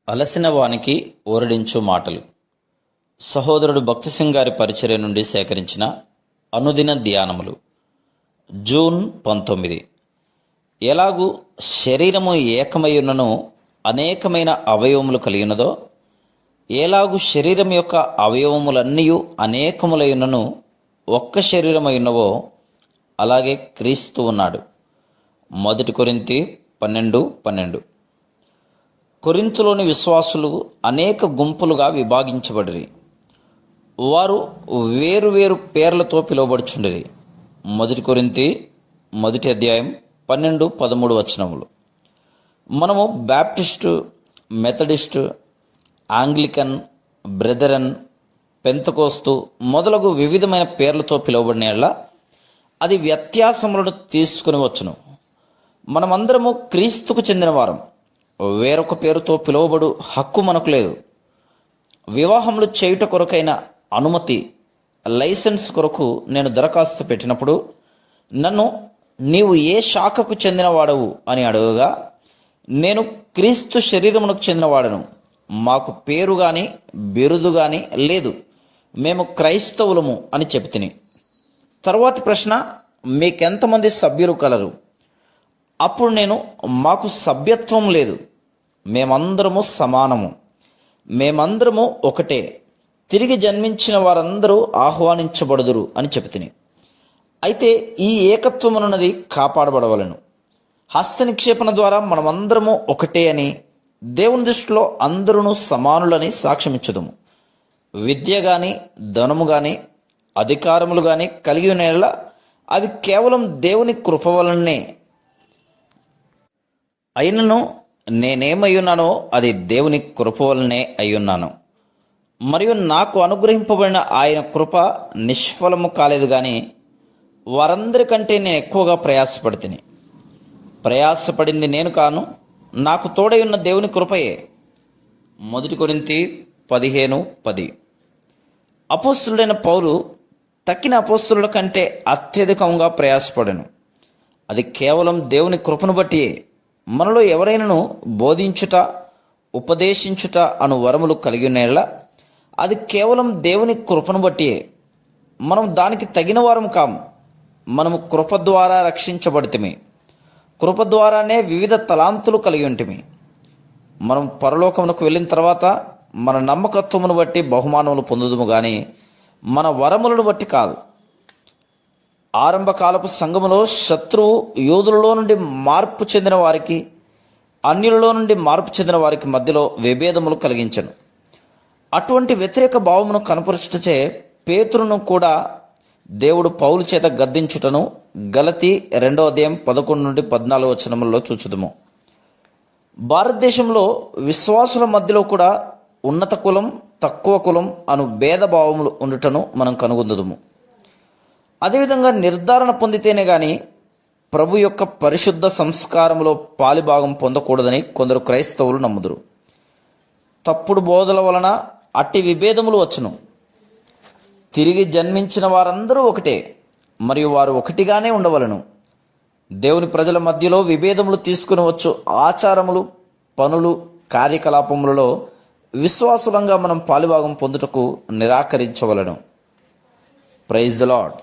అలసిన వానికి ఓరడించు మాటలు. సహోదరుడు భక్తిసింగ్ గారి పరిచర్య నుండి సేకరించిన అనుదిన ధ్యానములు. జూన్ 19. ఎలాగూ శరీరము ఏకమయ్యున్నను అనేకమైన అవయవములు కలిగినదో, ఎలాగూ శరీరం యొక్క అవయవములన్నీ అనేకములైనను ఒక్క శరీరమైనవో, అలాగే క్రీస్తు ఉన్నాడు. 1 కొరింథీ 12:12. కొరింథులోని విశ్వాసులు అనేక గుంపులుగా విభాగించబడిరి. వారు వేరు వేరు పేర్లతో పిలువబడుచుండిరి. 1 కొరింథీ 1:12-13 వచనములు. మనము బ్యాప్టిస్టు, మెథడిస్టు, ఆంగ్లికన్, బ్రెదరన్, పెంతకోస్తు మొదలగు వివిధమైన పేర్లతో పిలువబడిన అది వ్యత్యాసములను తీసుకుని వచ్చును. మనమందరము క్రీస్తుకు చెందిన వారం. వేరొక పేరుతో పిలువబడు హక్కు మనకు లేదు. వివాహములు చేయుట కొరకైన అనుమతి, లైసెన్స్ కొరకు నేను దరఖాస్తు పెట్టినప్పుడు నన్ను నీవు ఏ శాఖకు చెందినవాడవు అని అడగగా, నేను క్రీస్తు శరీరమునకు చెందినవాడను, మాకు పేరు కానీ బిరుదు కానీ లేదు, మేము క్రైస్తవులము అని చెప్తిని. తరువాతి ప్రశ్న, మీకెంతమంది సభ్యులు కలరు? అప్పుడు నేను, మాకు సభ్యత్వం లేదు, మేమందరము సమానము, మేమందరము ఒకటే, తిరిగి జన్మించిన వారందరూ ఆహ్వానించబడుదురు అని చెప్తిని. అయితే ఈ ఏకత్వమునది కాపాడబడవలను. హస్త నిక్షేపణ ద్వారా మనమందరము ఒకటే అని, దేవుని దృష్టిలో అందరూ సమానులని సాక్ష్యమిచ్చుదుము. విద్య కానీ, ధనము కానీ, అధికారములు కానీ కలిగి ఉన్న అవి కేవలం దేవుని కృప వలనే. అయినను నేనేమయ్యున్నానో అది దేవుని కృప వలనే అయ్యున్నాను. మరియు నాకు అనుగ్రహింపబడిన ఆయన కృప నిష్ఫలము కాలేదు, కానీ వారందరికంటే నేను ఎక్కువగా ప్రయాసపడితిని. ప్రయాసపడింది నేను కాను, నాకు తోడై ఉన్న దేవుని కృపయే. 1 కొరింథీ 15:10. అపోస్తలుడైన పౌలు తక్కిన అపోస్తలుల కంటే అత్యధికంగా ప్రయాసపడెను. అది కేవలం దేవుని కృపను బట్టియే. మనలో ఎవరైనాను బోధించుట, ఉపదేశించుట అను వరములు కలిగి ఉన్నలా అది కేవలం దేవుని కృపను బట్టియే. మనం దానికి తగిన వారం కాము. మనము కృప ద్వారా రక్షించబడితిమి. కృప ద్వారానే వివిధ తలాంతులు కలిగి ఉంటిమి. మనం పరలోకమునకు వెళ్ళిన తర్వాత మన నమ్మకత్వమును బట్టి బహుమానములు పొందుదుము, కానీ మన వరములను బట్టి కాదు. ఆరంభకాలపు సంఘములో శత్రువు యూదులలో నుండి మార్పు చెందిన వారికి, అన్యులలో నుండి మార్పు చెందిన వారికి మధ్యలో విభేదములు కలిగించను. అటువంటి వ్యతిరేక భావమును కనపరచుటచే పేతురును కూడా దేవుడు పౌలు చేత గద్దించుటను గలతీ 2:11-14 వచనములలో చూచుదుము. భారతదేశంలో విశ్వాసుల మధ్యలో కూడా ఉన్నత కులం, తక్కువ కులం అను భేదభావములు ఉండుటను మనం కనుగొందుదుము. అదేవిధంగా నిర్ధారణ పొందితేనే కానీ ప్రభు యొక్క పరిశుద్ధ సంస్కారంలో పాలిభాగం పొందకూడదని కొందరు క్రైస్తవులు నమ్ముదురు. తప్పుడు బోధల వలన అట్టి విభేదములు వచ్చును. తిరిగి జన్మించిన వారందరూ ఒకటే, మరియు వారు ఒకటిగానే ఉండవలను. దేవుని ప్రజల మధ్యలో విభేదములు తీసుకుని వచ్చు ఆచారములు, పనులు, కార్యకలాపములలో విశ్వాసులంగా మనం పాలిభాగం పొందుటకు నిరాకరించవలను. Praise the lord.